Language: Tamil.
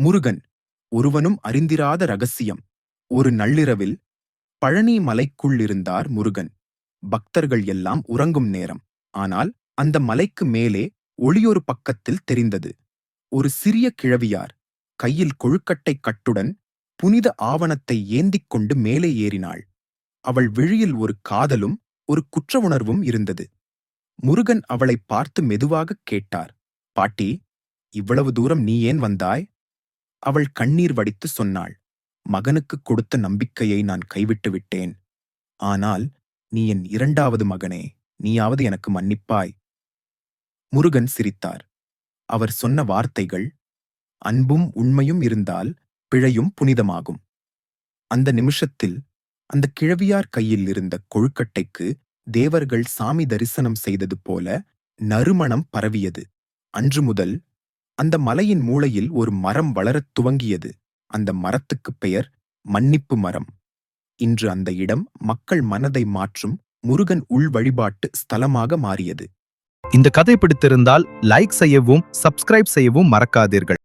முருகன் ஒருவனும் அறிந்திராத ரகசியம். ஒரு நள்ளிரவில் பழனி மலைக்குள்ளிருந்தார் முருகன். பக்தர்கள் எல்லாம் உறங்கும் நேரம். ஆனால் அந்த மலைக்கு மேலே ஒளியொரு பக்கத்தில் தெரிந்தது. ஒரு சிறிய கிழவியார் கையில் கொழுக்கட்டை கட்டுடன் புனித ஆவணத்தை ஏந்திக் கொண்டு மேலே ஏறினாள். அவள் விழியில் ஒரு காதலும் ஒரு குற்ற உணர்வும் இருந்தது. முருகன் அவளைப் பார்த்து மெதுவாகக் கேட்டார், பாட்டி, இவ்வளவு தூரம் நீ ஏன் வந்தாய்? அவள் கண்ணீர் வடித்து சொன்னாள், மகனுக்குக் கொடுத்த நம்பிக்கையை நான் கைவிட்டு விட்டேன். ஆனால் நீ என் இரண்டாவது மகனே, நீயாவது எனக்கு மன்னிப்பாய். முருகன் சிரித்தார். அவர் சொன்ன வார்த்தைகள், அன்பும் உண்மையும் இருந்தால் பிழையும் புனிதமாகும். அந்த நிமிஷத்தில் அந்த கிழவியார் கையில் இருந்த கொழுக்கட்டைக்கு தேவர்கள் சாமி தரிசனம் செய்தது போல நறுமணம் பரவியது. அன்று முதல் அந்த மலையின் மூலையில் ஒரு மரம் வளரத் துவங்கியது. அந்த மரத்துக்குப் பெயர் மன்னிப்பு மரம். இன்று அந்த இடம் மக்கள் மனதை மாற்றும் முருகன் உள் வழிபாட்டு ஸ்தலமாக மாறியது. இந்த கதை பிடித்திருந்தால் லைக் செய்யவும், சப்ஸ்கிரைப் செய்யவும் மறக்காதீர்கள்.